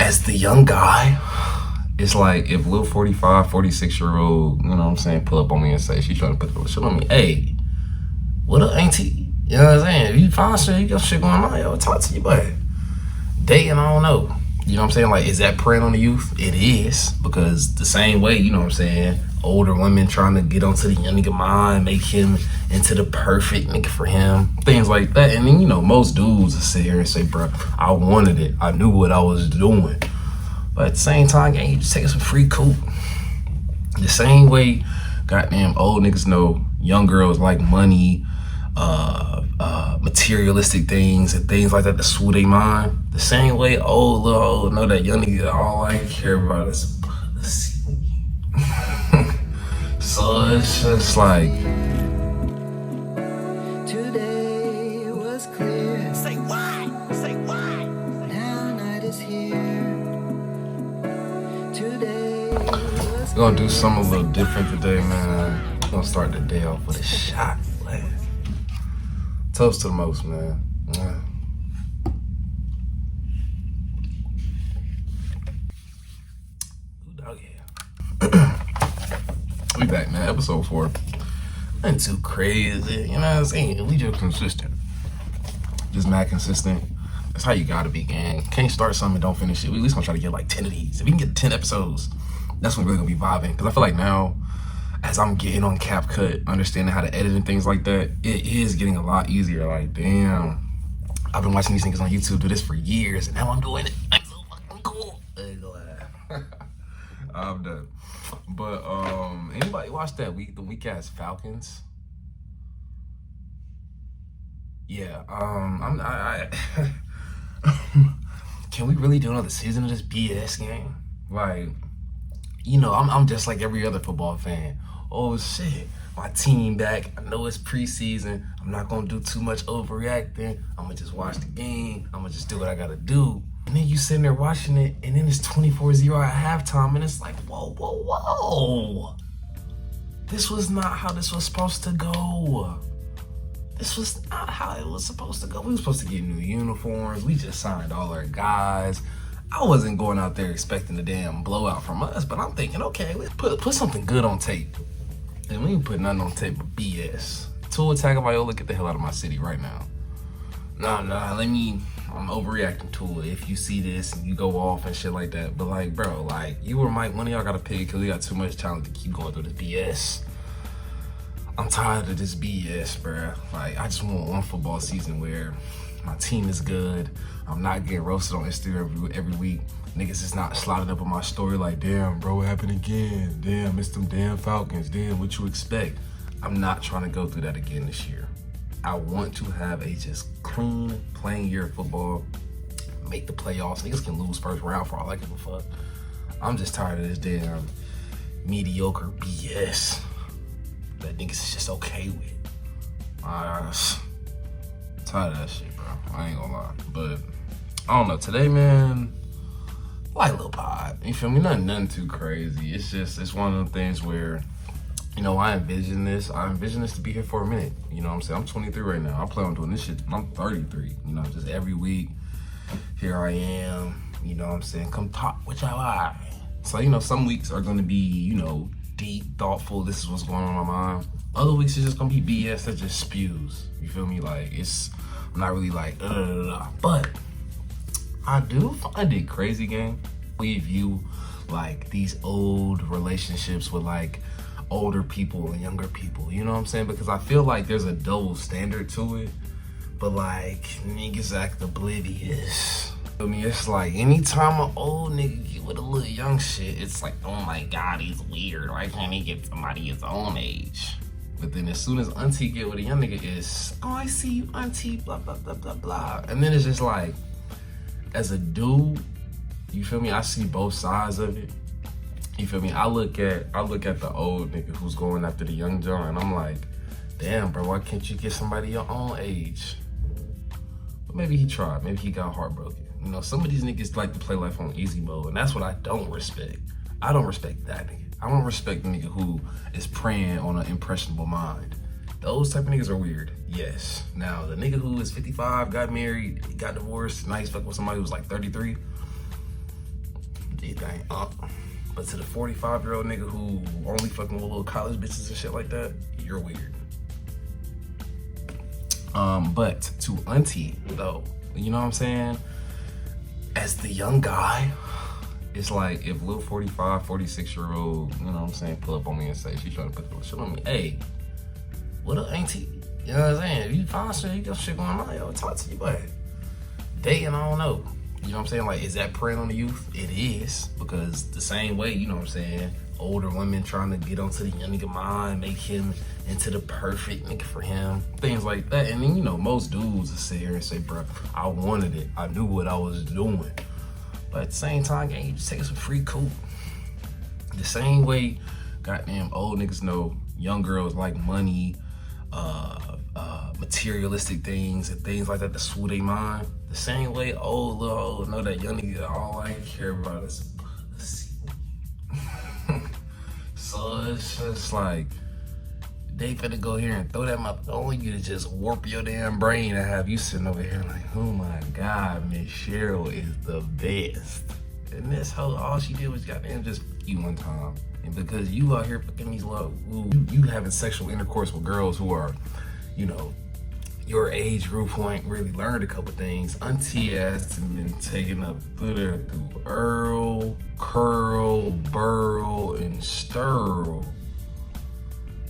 as the young guy, it's like if little 45, 46-year-old, you know what I'm saying, pull up on me and say she's trying to put the shit on me. Hey, what up, auntie? You know what I'm saying? If you find shit, you got shit going on, yo, talk to you, but dating, I don't know. You know what I'm saying? Like, is that preying on the youth? It is, because the same way, you know what I'm saying, older women trying to get onto the young nigga mind, make him into the perfect nigga for him, things like that. And then, you know, most dudes will sit here and say, bro, I wanted it. I knew what I was doing. But at the same time, gang, you just taking some free cool. The same way goddamn old niggas know young girls like money, materialistic things and things like that to soothe their mind. The same way little old know that young niggas all I care about is pussy. So it's just like, today was clear. Say what? Say what? Now night is here. Today was we're gonna do something a little different today, man. We're gonna start the day off with a shot, man. Toast to the most, man. Yeah. Oh, yeah. We back, man. Episode 4. Nothing too crazy, you know what I'm saying? We just consistent. Just mad consistent. That's how you gotta be, gang. Can't start something and don't finish it. We at least gonna try to get like 10 of these. If we can get 10 episodes, that's when we're really gonna be vibing. Because I feel like now, as I'm getting on CapCut, understanding how to edit and things like that, it is getting a lot easier. Like, damn, I've been watching these niggas on YouTube do this for years, and now I'm doing it. I'm so fucking cool. I'm done. But anybody watch that the weak ass Falcons? Yeah. Can we really do another season of this BS game? Like, you know, I'm just like every other football fan. Oh shit, my team back. I know it's preseason. I'm not gonna do too much overreacting. I'm gonna just watch the game. I'm gonna just do what I gotta do. And then you sitting there watching it, and then it's 24-0 at halftime, and it's like, whoa, whoa, whoa. This was not how this was supposed to go. This was not how it was supposed to go. We were supposed to get new uniforms. We just signed all our guys. I wasn't going out there expecting a damn blowout from us, but I'm thinking, okay, let's put something good on tape. And we ain't put nothing on tape but BS. Tua Tagovailoa, get the hell out of my city right now. Nah, I'm overreacting to it. If you see this and you go off and shit like that. But like, bro, like, you or Mike, one of y'all gotta pick because we got too much talent to keep going through this BS. I'm tired of this BS, bro. Like, I just want one football season where my team is good. I'm not getting roasted on Instagram every week. Niggas is not sliding up on my story like, damn, bro, what happened again? Damn, missed them damn Falcons. Damn, what you expect? I'm not trying to go through that again this year. I want to have a just clean playing year of football. Make the playoffs. Niggas can lose first round for all I give a fuck. I'm just tired of this damn mediocre BS that niggas is just okay with. Tired of that shit, bro. I ain't gonna lie. But I don't know. Today, man, like a little pod. You feel me? Nothing too crazy. It's one of them things where, you know, I envision this to be here for a minute. You know what I'm saying? I'm 23 right now. I plan on doing this shit. I'm 33. You know, just every week, here I am. You know what I'm saying? Come talk with y'all. So, you know, some weeks are gonna be, you know, deep, thoughtful. This is what's going on in my mind. Other weeks it's just gonna be BS that just spews. You feel me? Like, I'm not really like, but I do find it crazy, gang. We view like these old relationships with like older people and younger people, you know what I'm saying? Because I feel like there's a double standard to it, but like niggas act oblivious. I mean, it's like anytime an old nigga get with a little young shit, it's like, oh my God, he's weird. Why can't he get somebody his own age? But then as soon as auntie get with a young nigga, it's, oh, I see you, auntie, blah, blah, blah, blah, blah. And then it's just like, as a dude, you feel me? I see both sides of it. You feel me? I look at the old nigga who's going after the young John, and I'm like, damn, bro, why can't you get somebody your own age? But maybe he tried. Maybe he got heartbroken. You know, some of these niggas like to play life on easy mode, and that's what I don't respect. I don't respect that nigga. I don't respect the nigga who is preying on an impressionable mind. Those type of niggas are weird, yes. Now, the nigga who is 55, got married, got divorced, now he's fucking with somebody who's like 33, you think, but to the 45-year-old nigga who only fucking with little college bitches and shit like that, you're weird. But to auntie though, you know what I'm saying? As the young guy, it's like if little 45, 46-year-old, you know what I'm saying, pull up on me and say she's trying to put the shit on me. Hey, what up, auntie? You know what I'm saying? If you find shit, you got shit going on, yo, talk to you, but dating, I don't know. You know what I'm saying? Like, is that preying on the youth? It is, because the same way, you know what I'm saying, older women trying to get onto the young nigga mind, make him into the perfect nigga for him, things like that. And then, you know, most dudes will sit here and say, bro, I wanted it. I knew what I was doing. But at the same time, gang, you just taking some free cool. The same way, goddamn, old niggas know young girls like money, materialistic things and things like that to sway their mind. The same way old little old know that young niggas all I care about is pussy. So it's just like they finna go here and throw that motherfucker on you to just warp your damn brain and have you sitting over here like, oh my God, Miss Cheryl is the best. And this hoe, all she did was goddamn just you one time. And because you out here fucking these little, you having sexual intercourse with girls who are, you know, your age group who ain't really learned a couple things, auntie has been taken up through Earl, Curl, Burl, and Stirl.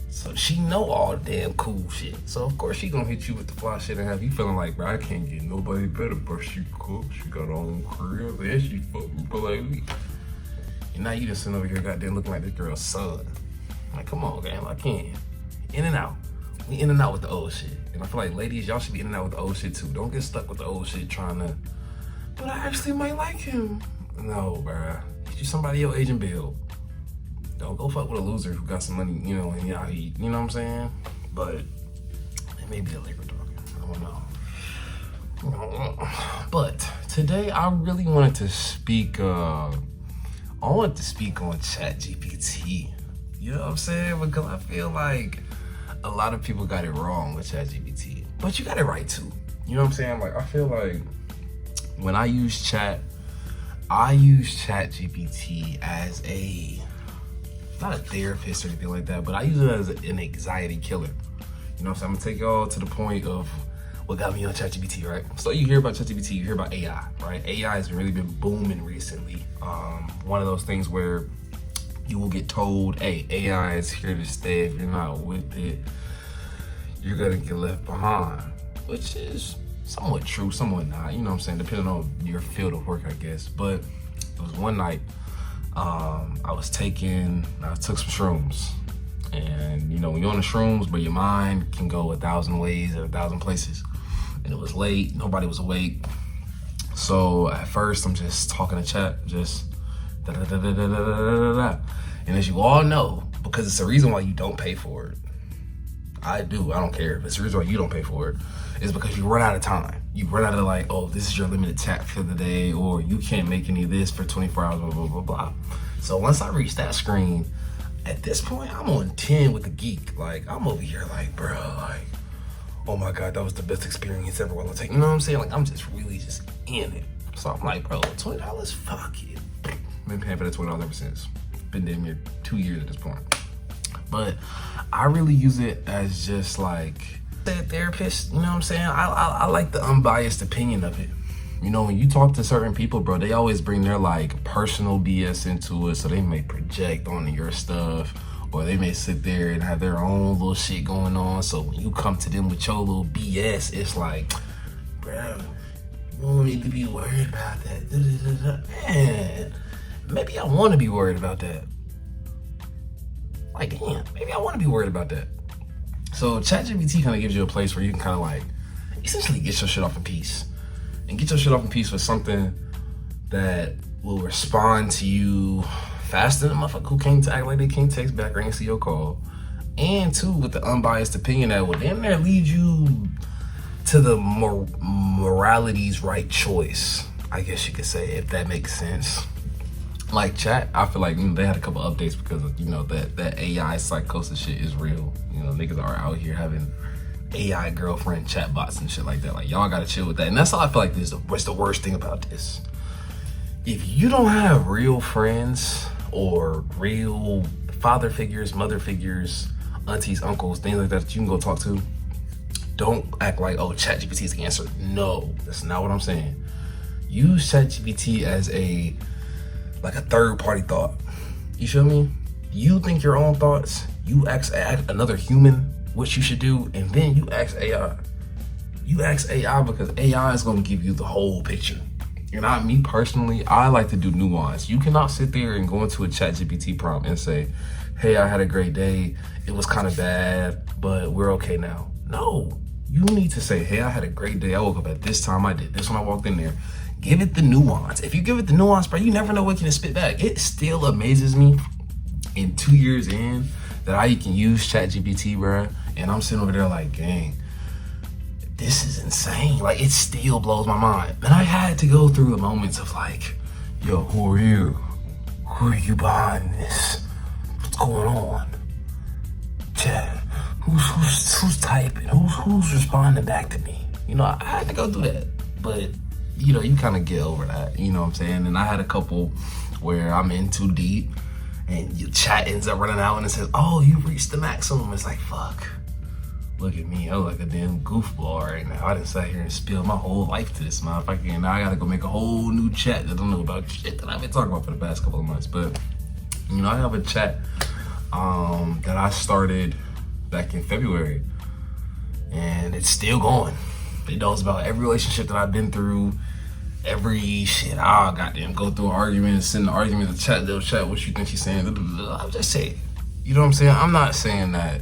So she know all the damn cool shit. So of course she gonna hit you with the fly shit and have you feeling like, bro, I can't get nobody better, but she cooks, she got her own crib, and she fucking politely. And now you just sitting over here goddamn looking like this girl's son. Like, come on, gang, I can't. In and out. We in and out with the old shit. And I feel like ladies, y'all should be in and out with the old shit too. Don't get stuck with the old shit trying to, but I actually might like him. No, bruh. Get you somebody your age and build. Don't go fuck with a loser who got some money, you know, and y'all eat. You know what I'm saying? But it may be a labor talking. I don't know. But today I really wanted to speak, I wanted to speak on ChatGPT. You know what I'm saying? Because I feel like a lot of people got it wrong with ChatGPT, but you got it right too. You know what I'm saying? Like, I feel like when I use ChatGPT as not a therapist or anything like that, but I use it as an anxiety killer. You know what I'm saying? I'm gonna take y'all to the point of what got me on ChatGPT, right? So you hear about ChatGPT, you hear about AI, right? AI has really been booming recently. One of those things where you will get told, hey, AI is here to stay. If you're not with it, you're gonna get left behind, which is somewhat true, somewhat not, you know what I'm saying, depending on your field of work, I guess. But it was one night, I took some shrooms. And you know, when you're on the shrooms, but your mind can go 1,000 ways and 1,000 places. And it was late, nobody was awake. So at first I'm just talking to chat, just da-da-da-da-da-da-da-da-da. And as you all know, because it's the reason why you don't pay for it. I don't care. It's the reason why you don't pay for it. It's because you run out of time. You run out of like, oh, this is your limited tap for the day, or you can't make any of this for 24 hours, blah, blah, blah, blah. So once I reach that screen, at this point, I'm on 10 with the geek. Like, I'm over here like, bro, like, oh my God, that was the best experience ever while I take, you know what I'm saying? Like, I'm just really just in it. So I'm like, bro, $20, fuck it. Been paying for that $20 ever since. Been damn near 2 years at this point. But I really use it as just like a therapist, you know what I'm saying? I like the unbiased opinion of it. You know, when you talk to certain people, bro, they always bring their like personal BS into it, so they may project onto your stuff, or they may sit there and have their own little shit going on. So when you come to them with your little BS, it's like, bro, you don't need to be worried about that. Man, maybe I want to be worried about that. Like, damn, maybe I want to be worried about that. So ChatGPT kind of gives you a place where you can kind of like essentially get your shit off in peace. And get your shit off in peace with something that will respond to you faster than a motherfucker who can't act like they can't text back or answer your call. And two, with the unbiased opinion that will damn near lead you to the morality's right choice, I guess you could say, if that makes sense. Like chat, I feel like, you know, they had a couple updates because of, you know, that AI psychosis shit is real. You know, niggas are out here having AI girlfriend chatbots and shit like that. Like, y'all gotta chill with that. And that's all I feel like what's the worst thing about this. if you don't have real friends or real father figures, mother figures, aunties, uncles, things like that you can go talk to, don't act like, oh, ChatGPT is the answer. No, that's not what I'm saying. Use ChatGPT as a third party thought. You feel me? You think your own thoughts, you ask another human what you should do, and then you ask AI. You ask AI because AI is going to give you the whole picture. And me personally, I like to do nuance. You cannot sit there and go into a ChatGPT prompt and say, hey, I had a great day. It was kind of bad, but we're okay now. No, you need to say, hey, I had a great day. I woke up at this time. I did this when I walked in there. Give it the nuance. If you give it the nuance, bro, you never know what can spit back. It still amazes me in 2 years in that I can use ChatGPT, bro. And I'm sitting over there like, gang, this is insane. Like, it still blows my mind. And I had to go through the moments of like, yo, who are you? Who are you behind this? What's going on? Chat, who's typing? Who's responding back to me? You know, I had to go through that. But, you know, you kind of get over that. You know what I'm saying? And I had a couple where I'm in too deep and your chat ends up running out and it says, oh, you reached the maximum. It's like, fuck. Look at me, I'm like a damn goofball right now. I done sat here and spilled my whole life to this motherfucker, and now I gotta go make a whole new chat that I don't know about shit that I've been talking about for the past couple of months. But, you know, I have a chat that I started back in February, and it's still going. It knows about every relationship that I've been through, every shit. I goddamn go through an argument, send the argument to chat, they'll chat what you think she's saying. I'm just saying, you know what I'm saying? I'm not saying that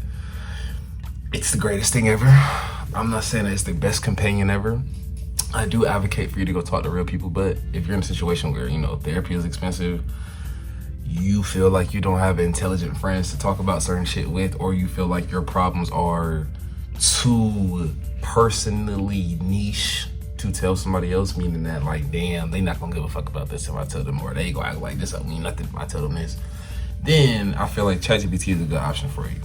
it's the greatest thing ever. I'm not saying that it's the best companion ever. I do advocate for you to go talk to real people, but if you're in a situation where, you know, therapy is expensive, you feel like you don't have intelligent friends to talk about certain shit with, or you feel like your problems are too personally niche to tell somebody else, meaning that, like, damn, they not gonna give a fuck about this if I tell them, or they gonna act like this don't mean nothing if I tell them this, then I feel like ChatGPT is a good option for you.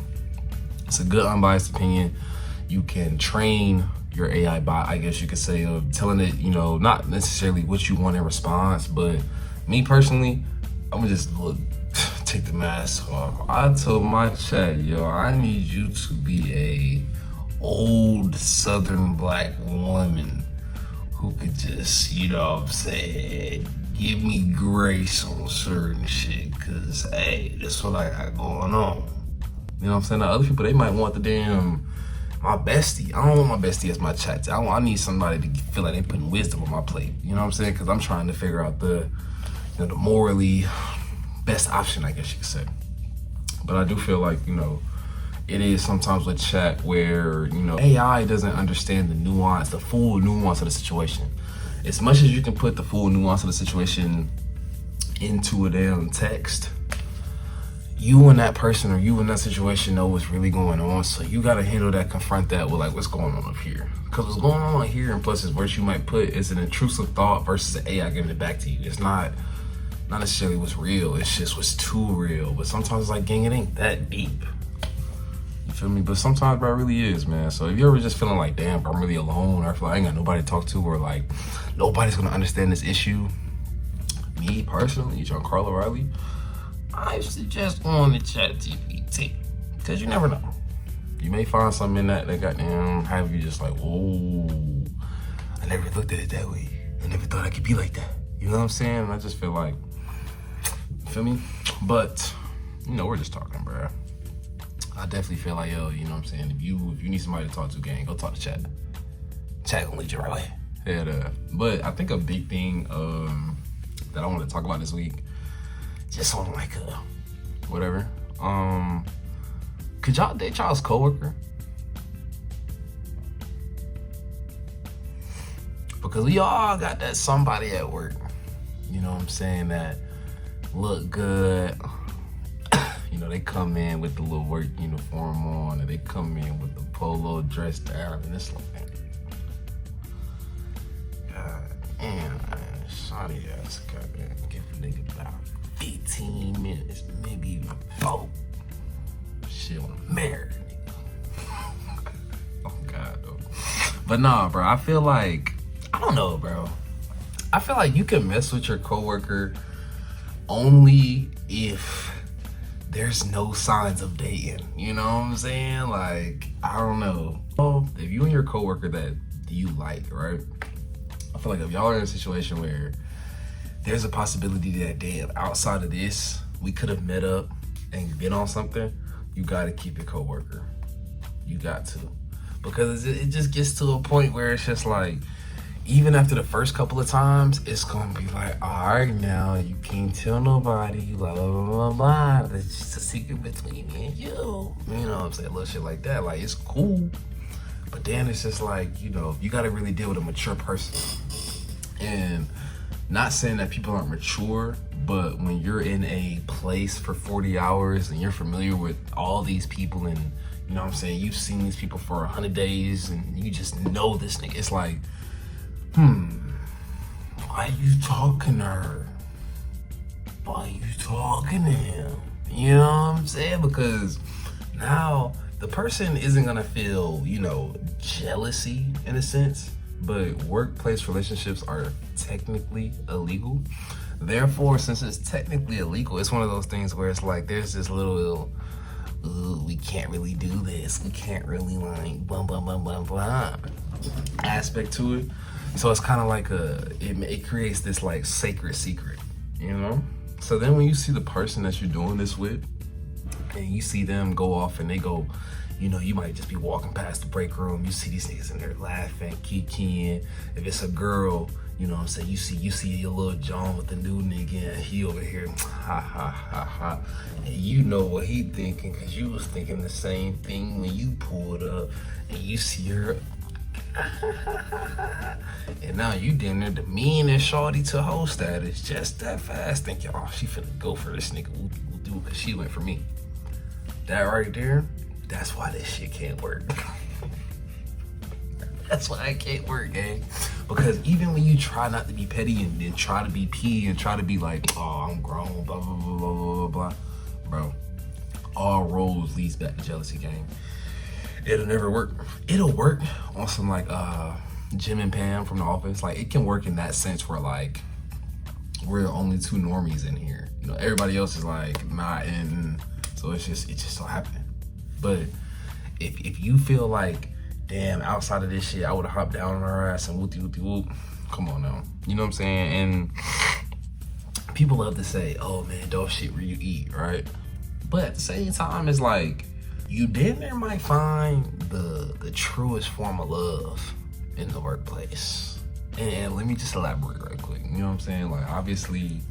It's a good unbiased opinion. You can train your AI bot, I guess you could say, of telling it, you know, not necessarily what you want in response, but me personally, I'm gonna just take the mask off. I told my chat, yo, I need you to be a old Southern black woman who could just, you know what I'm saying, give me grace on certain shit, cause hey, this is what I got going on. You know what I'm saying? Now, other people, they might want my bestie. I don't want my bestie as my chat. I need somebody to feel like they putting wisdom on my plate. You know what I'm saying? Because I'm trying to figure out the morally best option, I guess you could say. But I do feel like, you know, it is sometimes with chat where, you know, AI doesn't understand the nuance, the full nuance of the situation. As much as you can put the full nuance of the situation into a damn text, you and that person or you in that situation know what's really going on, so you gotta handle that, confront that with like, what's going on up here? Because what's going on here, and plus is words you might put, is an intrusive thought versus an AI giving it back to you. It's not necessarily what's real, it's just what's too real. But sometimes it's like, gang, it ain't that deep. You feel me? But sometimes, bro, it really is, man. So if you're ever just feeling like, damn, bro, I'm really alone, or I feel like I ain't got nobody to talk to, or like nobody's gonna understand this issue, me personally, Giancarlo Riley, I suggest going to ChatGPT, because you never know. You may find something in that goddamn have you just like, whoa, I never looked at it that way. I never thought I could be like that. You know what I'm saying? And I just feel like, feel me? But, you know, we're just talking, bro. I definitely feel like, yo, you know what I'm saying? If you need somebody to talk to, gang, go talk to Chat. Chat gonna lead you right way. Yeah, but I think a big thing that I want to talk about this week, just on like whatever. Could y'all date y'all's coworker? Because we all got that somebody at work, you know what I'm saying, that look good. You know, they come in with the little work uniform on, and they come in with the polo dress down, and it's like, God damn, shawty ass goddamn give a nigga about 15 minutes, maybe even 4. Shit, when I'm married, nigga. Oh God, though. But nah, bro, I feel like, I don't know, bro. I feel like you can mess with your coworker only if there's no signs of dating. You know what I'm saying? Like, I don't know. If you and your coworker that you like, right? I feel like if y'all are in a situation where there's a possibility that, damn, outside of this, we could have met up and been on something, you gotta keep your coworker. You got to. Because it just gets to a point where it's just like, even after the first couple of times, it's gonna be like, all right, now you can't tell nobody, blah, blah, blah, blah, blah. It's just a secret between me and you. You know what I'm saying? Little shit like that. Like, it's cool. But then it's just like, you know, you gotta really deal with a mature person. And not saying that people aren't mature, but when you're in a place for 40 hours and you're familiar with all these people and, you know what I'm saying, you've seen these people for 100 days and you just know this nigga, it's like, why are you talking to her? Why are you talking to him? You know what I'm saying? Because now the person isn't gonna feel, you know, jealousy in a sense, but workplace relationships are technically illegal. Therefore, since it's technically illegal, it's one of those things where it's like there's this little, ooh, we can't really do this. We can't really like blah blah blah blah blah aspect to it. So it's kind of like it creates this like sacred secret, you know? So then when you see the person that you're doing this with and you see them go off and they go, you know, you might just be walking past the break room. You see these niggas in there laughing, kikiing. If it's a girl, you know what I'm saying, you see your little John with the new nigga and he over here, ha ha ha ha. And you know what he thinking because you was thinking the same thing when you pulled up and you see her. And now you down there demeaning shorty to whole status just that fast, thinking, oh, she finna go for this nigga, we'll do it because she went for me. That right there, that's why this shit can't work. That's why it can't work, gang. Because even when you try not to be petty and then try to be P and try to be like, oh, I'm grown, blah, blah, blah, blah, blah, blah, bro, all roads leads back to jealousy, gang. It'll never work. It'll work on some like Jim and Pam from The Office. Like, it can work in that sense where like we're the only two normies in here. You know, everybody else is like not in, so it's just so happening. But if you feel like, damn, outside of this shit, I would have hopped down on her ass and whoop, come on now. You know what I'm saying? And people love to say, oh man, dog shit where you eat, right? But at the same time, it's like, you damn near might find the truest form of love in the workplace. And let me just elaborate right quick. You know what I'm saying? Like, obviously,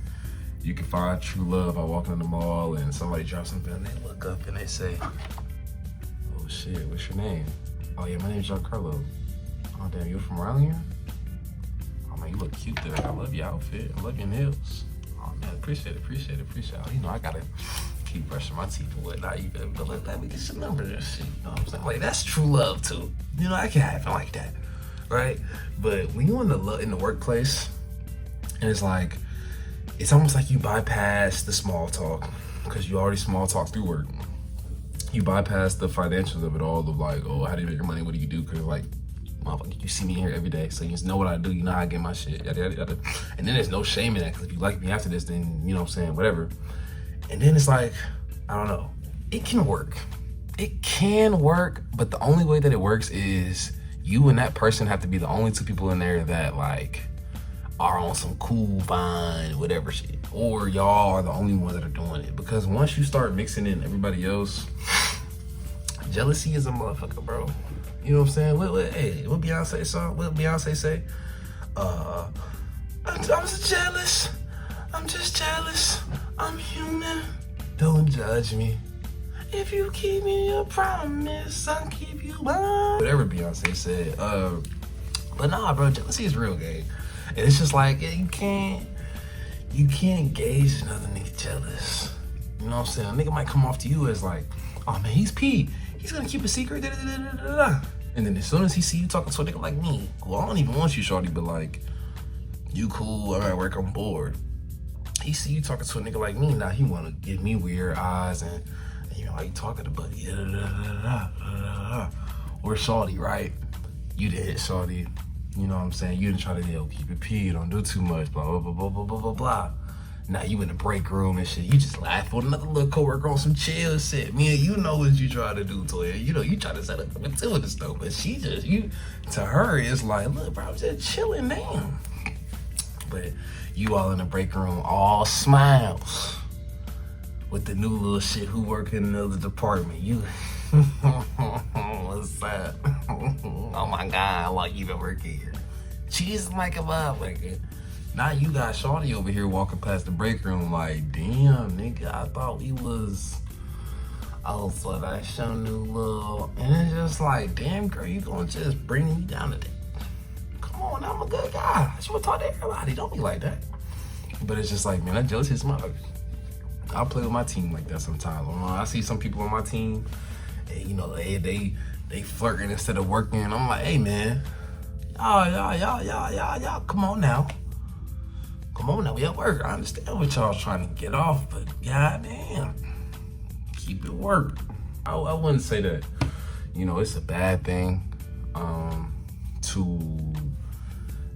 you can find true love by walking in the mall and somebody drops something and they look up and they say, oh shit, what's your name? Oh yeah, my name's Giancarlo. Oh damn, you from around here? Oh man, you look cute today. I love your outfit. I love your nails. Oh man, appreciate it. Oh, you know, I gotta keep brushing my teeth and whatnot. You better let me get your number and shit. You know what I'm saying? Like, that's true love too. You know, I can happen like that, right? But when you in the workplace, and it's like, it's almost like you bypass the small talk because you already small talk through work. You bypass the financials of it all, of like, oh, how do you make your money? What do you do? Because like, motherfucker, you see me here every day, so you just know what I do. You know how I get my shit, yada, yada, yada. And then there's no shame in that, because if you like me after this, then, you know what I'm saying, whatever. And then it's like, I don't know. It can work. It can work, but the only way that it works is you and that person have to be the only two people in there that like are on some cool, fine, whatever shit. Or y'all are the only ones that are doing it. Because once you start mixing in everybody else, jealousy is a motherfucker, bro. You know what I'm saying? What Beyonce song? What Beyonce say? I'm just jealous. I'm just jealous. I'm human. Don't judge me. If you keep me your promise, I'll keep you mine. Whatever Beyonce said. But nah, bro, jealousy is real, gang. And it's just like, yeah, you can't gauge another nigga jealous. You know what I'm saying? A nigga might come off to you as like, oh man, he's P. He's gonna keep a secret. Da, da, da, da, da, da. And then as soon as he see you talking to a nigga like me, who I don't even want you, shorty, but like, you cool, I'm at work, I'm bored. He see you talking to a nigga like me, now he wanna give me weird eyes and you know, like, you talking to buddy, da, da, da, da, da, da, da. Or shorty, right? You did hit shorty. You know what I'm saying? You didn't try to, keep it P, don't do too much, blah, blah, blah, blah, blah, blah, blah, blah. Now you in the break room and shit. You just laugh with another little coworker on some chill shit. Me and you know what you try to do to her. You know, you try to set up a gratuitous stuff, but she just, to her, it's like, look, bro, I'm just chilling, damn. But you all in the break room, all smiles with the new little shit who work in another department. You, what's up? Oh my God, like you been working here. She's like a motherfucker. Now you got Shawty over here walking past the break room like, damn, nigga, I thought we was, oh, so that's your new little, and it's just like, damn, girl, you gonna just bring me down today? Come on, I'm a good guy. I just wanna talk to everybody. Don't be like that. But it's just like, man, that jealousy is my, I play with my team like that sometimes. I see some people on my team, and they flirting instead of working. I'm like, hey, man, y'all, come on now. Come on now, we at work. I understand what y'all trying to get off, but goddamn, keep it work. I wouldn't say that, it's a bad thing to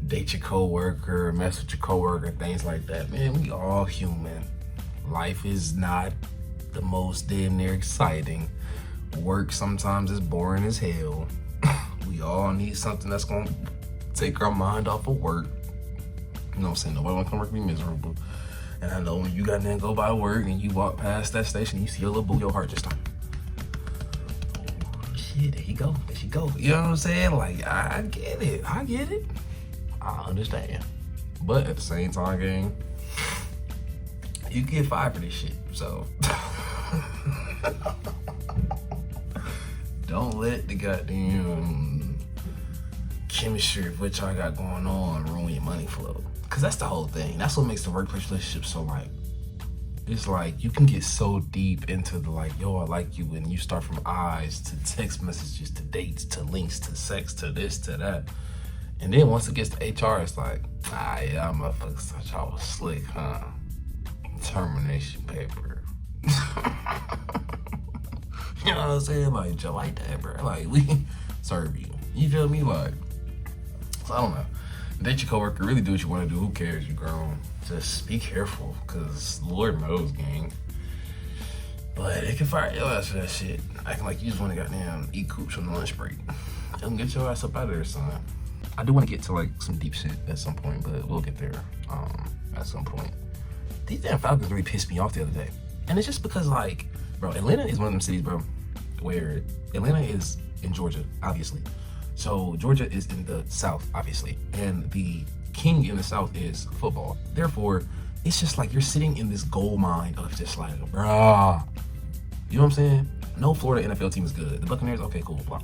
date your coworker, mess with your coworker, things like that. Man, we all human. Life is not the most damn near exciting. Work sometimes is boring as hell. We all need something that's gonna take our mind off of work. You know what I'm saying? Nobody wanna come work and be miserable. And I know when you got there and go by work and you walk past that station, you see a little boo, your heart just starts. Oh shit, there you go, there she go. You know what I'm saying? Like, I get it. I understand. But at the same time, gang, you get fired for this shit. So don't let the goddamn chemistry of what y'all got going on ruin your money flow. Cause that's the whole thing. That's what makes the workplace relationship so like, it's like you can get so deep into the like, yo, I like you, and you start from eyes to text messages to dates to links to sex to this to that. And then once it gets to HR, it's like, yeah, motherfuckers thought y'all was slick, huh? Termination paper. You know what I'm saying? Like, just like that, bro. Like, we serve you. You feel me? Like, so I don't know. Date your coworker, really do what you want to do. Who cares? You grown. Just be careful, because Lord knows, gang. But it can fire your ass for that shit. Acting like you just want to goddamn eat coops on the lunch break. Don't get your ass up out of there, son. I do want to get to like some deep shit at some point, but we'll get there at some point. These damn Falcons really pissed me off the other day. And it's just because, like, bro, Atlanta is one of them cities, bro, where Atlanta is in Georgia, obviously. So Georgia is in the South, obviously. And the king in the South is football. Therefore, it's just like you're sitting in this gold mine of just like, bruh. You know what I'm saying? No Florida NFL team is good. The Buccaneers, okay, cool, blah.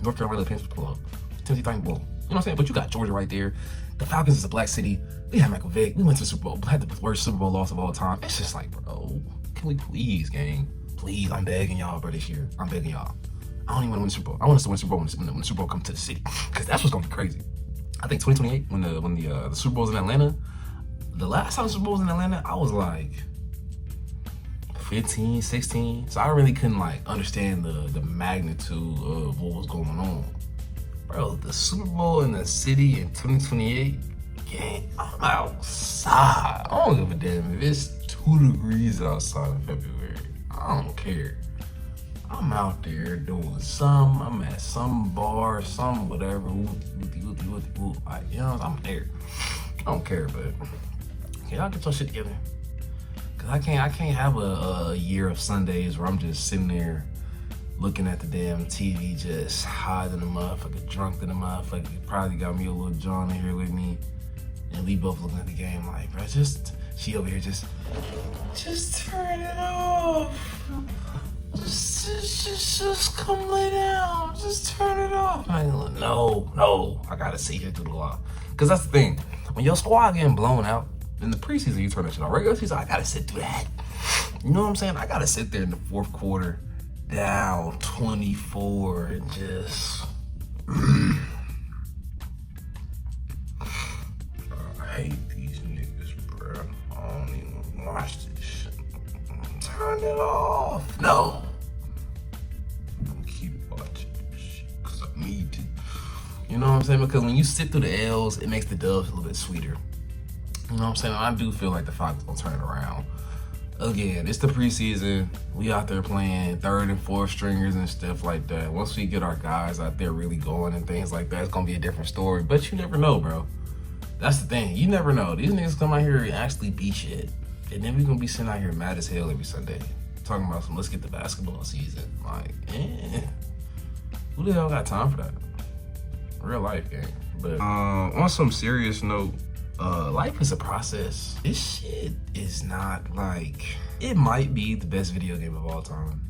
North Carolina, Panthers, blah. Tennessee Titans, blah. You know what I'm saying? But you got Georgia right there. The Falcons is a black city. We had Michael Vick. We went to the Super Bowl. Had the worst Super Bowl loss of all time. It's just like, bro, can we please, gang? Please, I'm begging y'all, bro, this year. I'm begging y'all. I don't even want to win the Super Bowl. I want us to win the Super Bowl when the Super Bowl comes to the city. Because that's what's going to be crazy. I think 2028, when the Super Bowl's in Atlanta, the last time the Super Bowl was in Atlanta, I was like 15, 16. So I really couldn't like understand the magnitude of what was going on. Bro, the Super Bowl in the city in 2028, gang, I'm outside. I don't give a damn if it's 2 degrees outside in February. I don't care. I'm out there doing some. I'm at some bar, some whatever. Like, you know, I'm there. I don't care, but can y'all get your shit together? Cause I can't have a year of Sundays where I'm just sitting there looking at the damn TV, just high than a motherfucker, drunk than a motherfucker. Probably got me a little John in here with me, and we both looking at the game like, bro, she over here just turn it off. Just come lay down. Just turn it off. No, I gotta sit here through the lot. Cause that's the thing. When your squad getting blown out, in the preseason you turn that shit on. Regular season, I gotta sit through that. You know what I'm saying? I gotta sit there in the fourth quarter, down 24, and just I hate these niggas, bro. I don't even watch this shit. Turn it off. No. Keep watching this shit, cause I need to. You You know what I'm saying? Because when you sit through the L's, it makes the dubs a little bit sweeter. You know what I'm saying? I do feel like the Falcons will turn it around. Again, it's the preseason. We out there playing third and fourth stringers and stuff like that. Once we get our guys out there really going and things like that, it's going to be a different story. But you never know, bro. That's the thing. You never know. These niggas come out here and actually beat shit. And then we're going to be sitting out here mad as hell every Sunday. Talking about some, let's get the basketball season. Like, who the hell got time for that? Real life game. But on some serious note, life is a process. This shit is not like, it might be the best video game of all time.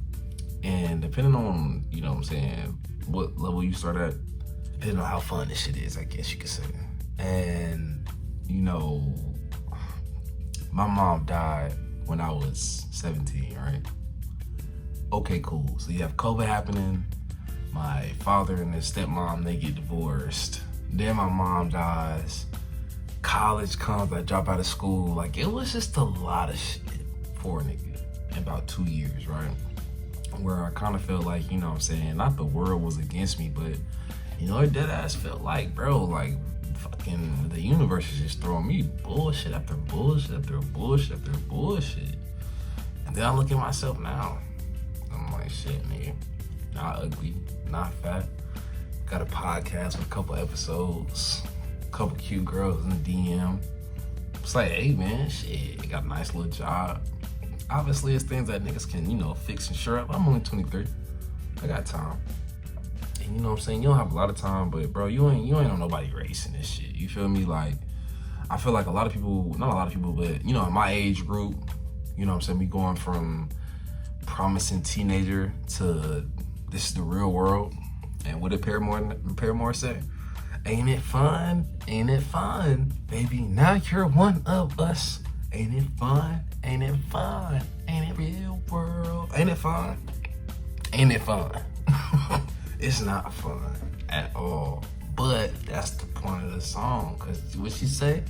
And depending on, you know what I'm saying, what level you start at, depending on how fun this shit is, I guess you could say. And, you know, my mom died when I was 17, right? Okay, cool. So you have COVID happening. My father and his stepmom, they get divorced. Then my mom dies. College comes, I drop out of school. Like, it was just a lot of shit for a nigga in about 2 years, right? Where I kind of felt like, you know what I'm saying, not the world was against me, but, you know, it dead ass felt like, bro, like, fucking the universe is just throwing me bullshit after bullshit after bullshit after bullshit. And then I look at myself now. I'm like, shit, nigga. Not ugly, not fat. Got a podcast with a couple episodes. Couple cute girls in the DM. It's like, hey man, shit, got a nice little job. Obviously, it's things that niggas can, you know, fix and shore up. I'm only 23. I got time. And you know what I'm saying? You don't have a lot of time, but bro, you ain't on nobody racing this shit. You feel me? Like, I feel like a lot of people, not a lot of people, but you know, in my age group, you know what I'm saying, we going from promising teenager to this is the real world. And what did Paramore say? Ain't it fun? Ain't it fun? Baby, now you're one of us. Ain't it fun? Ain't it fun? Ain't it real world? Ain't it fun? Ain't it fun? It's not fun at all. But that's the point of the song. Cause what she say?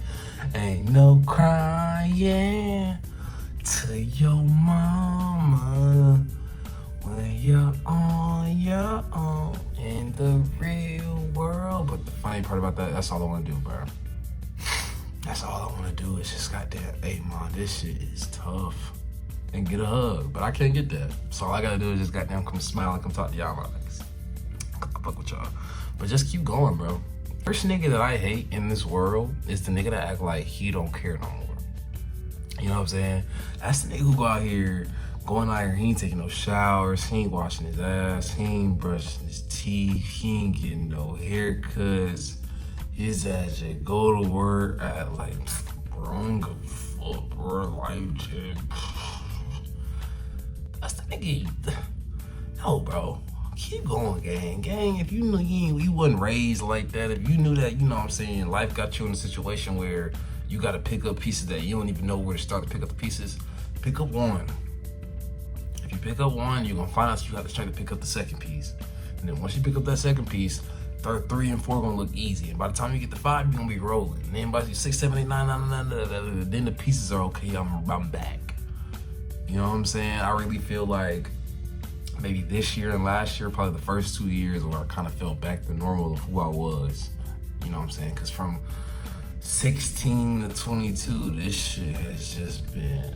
Ain't no crying to your mama when you're on your own in the real world. But the funny part about that, that's all I want to do, bro. That's all I want to do is just goddamn, hey, man, this shit is tough. And get a hug. But I can't get that. So all I got to do is just goddamn come smile and come talk to y'all. Like, I fuck with y'all. But just keep going, bro. First nigga that I hate in this world is the nigga that act like he don't care no more. You know what I'm saying? That's the nigga who go out here, going out here, he ain't taking no showers, he ain't washing his ass, he ain't brushing his teeth, he ain't getting no haircuts. His ass just go to work at like, bro, I don't give a fuck, bro, like, just, that's the nigga. No, bro. Keep going, gang. Gang, if you knew you wasn't raised like that, if you knew that, you know what I'm saying, life got you in a situation where you got to pick up pieces that you don't even know where to start to pick up the pieces, pick up one. If you pick up one, you're going to find out you have to try to pick up the second piece. And then once you pick up that second piece, third, 3 and 4 going to look easy. And by the time you get to 5, you're going to be rolling. And then by 6, 7, 8, 9, then the pieces are okay, I'm back. You know what I'm saying? I really feel like maybe this year and last year, probably the first 2 years where I kind of fell back to normal of who I was. You know what I'm saying? Because from 16 to 22, this shit has just been,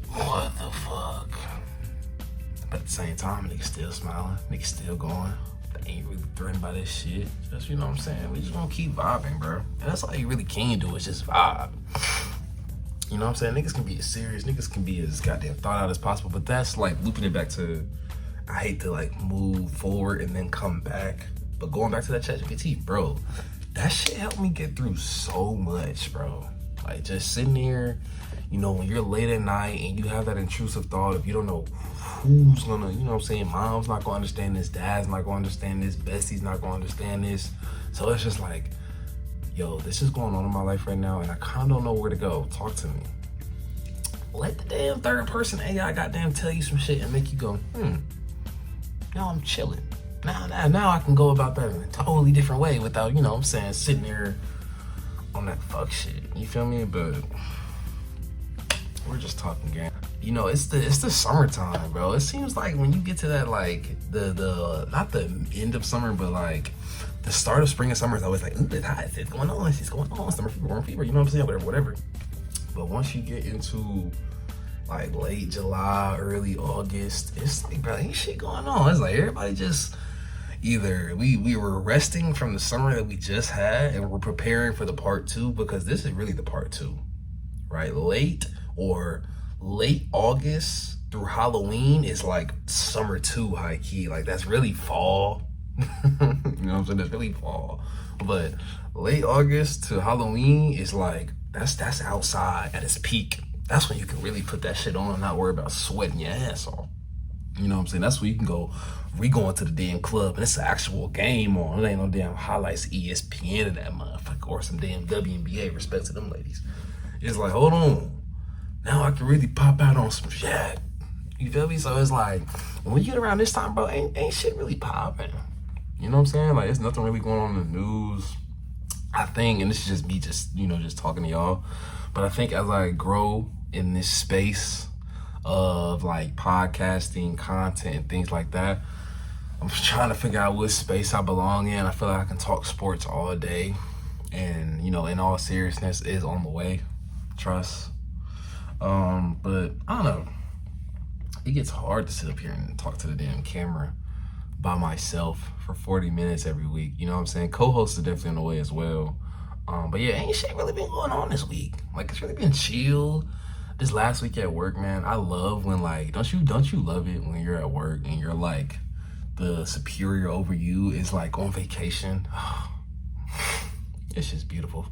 what the fuck? But at the same time, niggas still smiling, niggas still going. They ain't really threatened by this shit. Just, you know what I'm saying? We just gonna keep vibing, bro. And that's all you really can do is just vibe. You know what I'm saying? Niggas can be as serious, niggas can be as goddamn thought out as possible, but that's like looping it back to, I hate to like move forward and then come back, but going back to that ChatGPT, bro, that shit helped me get through so much, bro. Like just sitting there, you know, when you're late at night and you have that intrusive thought, if you don't know who's gonna, you know what I'm saying, mom's not gonna understand this, dad's not gonna understand this, bestie's not gonna understand this. So it's just like, yo, this is going on in my life right now and I kind of don't know where to go. Talk to me. Let the damn third person AI goddamn tell you some shit and make you go, now I'm chilling. Now I can go about that in a totally different way without, you know what I'm saying, sitting there on that fuck shit. You feel me? But We're just talking game. You know, it's the summertime, bro. It seems like when you get to that, like the not the end of summer, but like the start of spring and summer is always like, ooh, it's hot, it's going on, summer fever, warm fever, you know what I'm saying? Whatever. But once you get into like late July, early August, it's like, bro, ain't shit going on. It's like everybody just either we were resting from the summer that we just had and we're preparing for the part two, because this is really the part two, right? Late August through Halloween is like summer two, high key. Like that's really fall. You know what I'm saying? That's really fall. But late August to Halloween is like that's outside at its peak. That's when you can really put that shit on and not worry about sweating your ass off. You know what I'm saying? That's where you can go. We going to the damn club and it's an actual game on. It ain't no damn highlights ESPN in that motherfucker or some damn WNBA. Respect to them ladies. It's like, hold on. Now I can really pop out on some shit. You feel me? So it's like, when you get around this time, bro, ain't shit really popping. You know what I'm saying? Like, there's nothing really going on in the news. I think, and this is just me just talking to y'all, but I think as I grow in this space of like podcasting, content, and things like that, I'm trying to figure out what space I belong in. I feel like I can talk sports all day, and, you know, in all seriousness, is on the way. Trust. But I don't know. It gets hard to sit up here and talk to the damn camera by myself for 40 minutes every week. You know what I'm saying? Co-hosts are definitely on the way as well. But yeah, ain't shit really been going on this week. Like, it's really been chill. This last week at work, man, I love when, like, don't you love it when you're at work and you're like, the superior over you is like on vacation? It's just beautiful.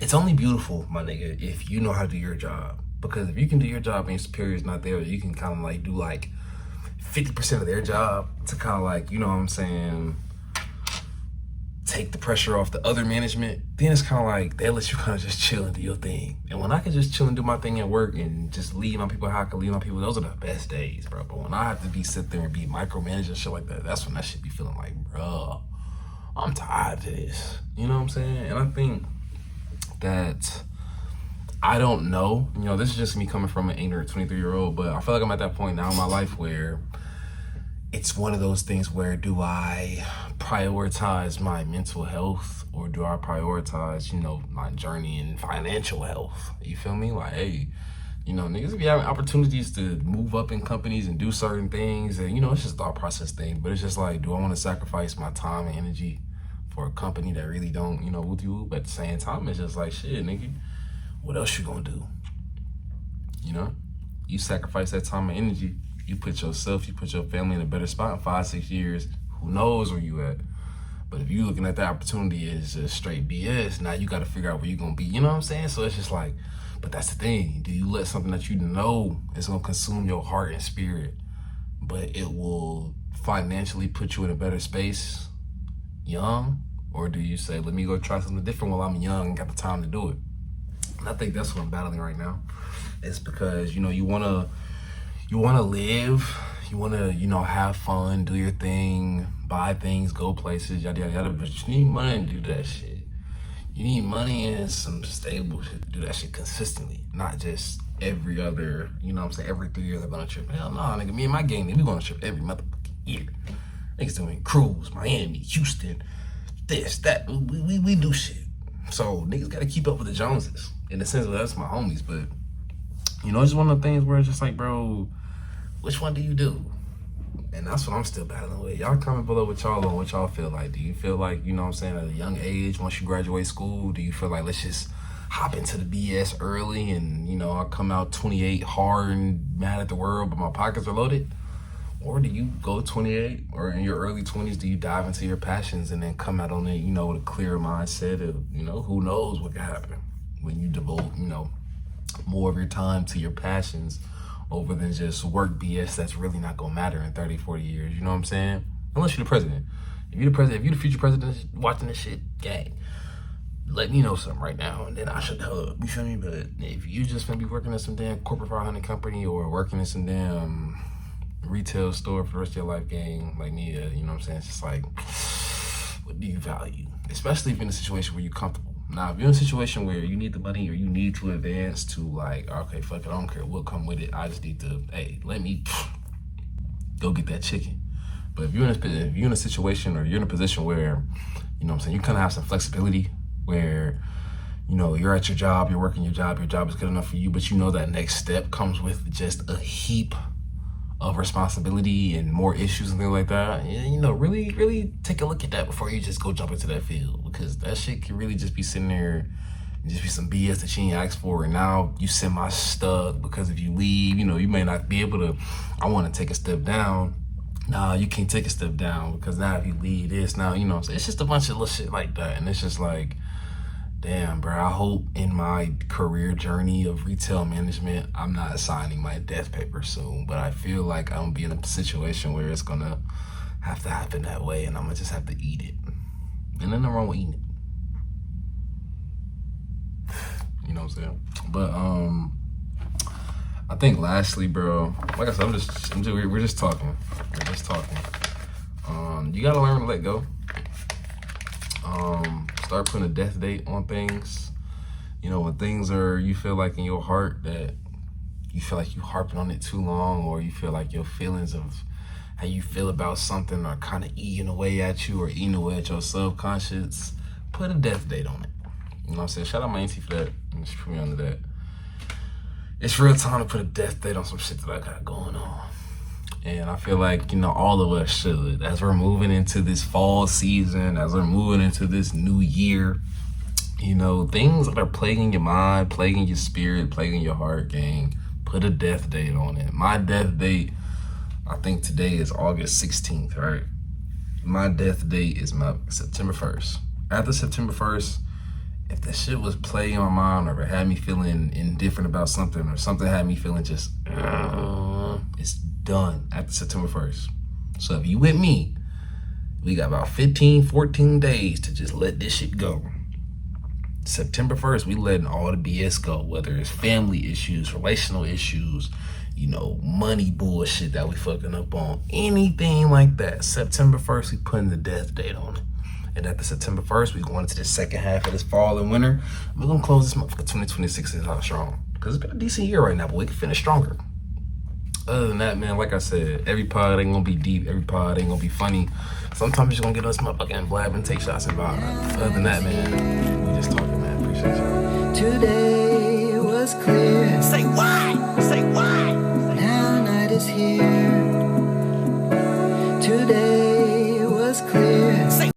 It's only beautiful, my nigga, if you know how to do your job. Because if you can do your job and your superior is not there, you can kind of like do like 50% of their job to kind of like, you know what I'm saying, take the pressure off the other management. Then it's kind of like they let you kind of just chill and do your thing. And when I can just chill and do my thing at work and just lead my people how I can lead my people, those are the best days, bro. But when I have to sit there and be micromanaged and shit like that, that's when that shit be feeling like, bro, I'm tired of this. You know what I'm saying? And I think that I don't know, you know, this is just me coming from an ignorant 23-year-old, but I feel like I'm at that point now in my life where it's one of those things where, do I prioritize my mental health or do I prioritize, you know, my journey in financial health? You feel me? Like, hey, you know, niggas be having opportunities to move up in companies and do certain things, and, you know, it's just a thought process thing, but it's just like, do I want to sacrifice my time and energy for a company that really don't, you know, with you? But at the same time, it's just like, shit, nigga, what else you gonna do? You know, you sacrifice that time and energy, you put yourself, you put your family in a better spot in 5-6 years, who knows where you at? But if you looking at that opportunity as just straight BS, now you gotta figure out where you're gonna be, you know what I'm saying? So it's just like, but that's the thing, do you let something that you know is gonna consume your heart and spirit, but it will financially put you in a better space young? Or do you say, let me go try something different while I'm young and got the time to do it? And I think that's what I'm battling right now. It's because, you know, you wanna live, you wanna, you know, have fun, do your thing, buy things, go places, yada yada yada, but you need money to do that shit. You need money and some stable shit to do that shit consistently, not just every other, you know what I'm saying, every 3 years I'm gonna trip. Hell no, nigga, me and my gang, we gonna trip every motherfucking year. Niggas doing cruise, Miami, Houston, this, that, we do shit. So niggas gotta keep up with the Joneses. In the sense of that's my homies, but, you know, it's just one of the things where it's just like, bro, which one do you do? And that's what I'm still battling with. Y'all comment below what y'all on, what y'all feel like. Do you feel like, you know what I'm saying, at a young age, once you graduate school, do you feel like let's just hop into the BS early and, you know, I come out 28 hard and mad at the world, but my pockets are loaded? Or do you go 28 or in your early 20s, do you dive into your passions and then come out on it, you know, with a clear mindset of, you know, who knows what could happen when you devote, you know, more of your time to your passions over than just work BS that's really not gonna matter in 30, 40 years, you know what I'm saying? Unless you're the president. If you're the future president watching this shit, gang, let me know something right now and then I should help, you feel me? But if you just gonna be working at some damn corporate 500 company or working in some damn retail store for the rest of your life, gang, like me, you know what I'm saying? It's just like, what do you value? Especially if you're in a situation where you're comfortable. Now, if you're in a situation where you need the money or you need to advance to like, okay, fuck it, I don't care what come with it. I just need to, hey, let me go get that chicken. But if you're in a situation or you're in a position where, you know what I'm saying, you kind of have some flexibility where, you know, you're at your job, you're working your job is good enough for you, but you know that next step comes with just a heap of responsibility and more issues and things like that. You know, really, really take a look at that before you just go jump into that field, because that shit can really just be sitting there and just be some BS that you ain't asked for, and now you semi-stuck because if you leave, you know, you may not be able to, I want to take a step down. Nah, you can't take a step down because now if you leave this, now, you know, it's just a bunch of little shit like that. And it's just like, damn, bro, I hope in my career journey of retail management, I'm not signing my death paper soon. But I feel like I'm gonna be in a situation where it's gonna have to happen that way, and I'm gonna just have to eat it. And nothing wrong with eating it. You know what I'm saying? But I think lastly, bro, like I said, we're just talking. We're just talking. You gotta learn to let go. Start putting a death date on things. You know, when things are, you feel like in your heart that you feel like you harping on it too long, or you feel like your feelings of how you feel about something are kind of eating away at you or eating away at your subconscious, put a death date on it. You know what I'm saying? Shout out my auntie for that. She put me under that. It's real time to put a death date on some shit that I got going on. And I feel like, you know, all of us should, as we're moving into this fall season, as we're moving into this new year, you know, things that are plaguing your mind, plaguing your spirit, plaguing your heart, gang, put a death date on it. My death date, I think today is August 16th, right? My death date is my September 1st. After September 1st, if that shit was playing my mind, or it had me feeling indifferent about something, or something had me feeling just, it's done after September 1st. So if you with me, we got about 14 days to just let this shit go. September 1st, we letting all the BS go, whether it's family issues, relational issues, you know, money bullshit that we fucking up on, anything like that. September 1st, we putting the death date on it. And after September 1st, we going into the second half of this fall and winter. We're gonna close this motherfucker 2026 is out strong. Because it's been a decent year right now, but we can finish stronger. Other than that, man, like I said, every pod ain't gonna be deep, every pod ain't gonna be funny. Sometimes you're just gonna get us motherfucking blab and take shots and vibe. Other than that, man, we just talking, man. Appreciate y'all. Today was clear.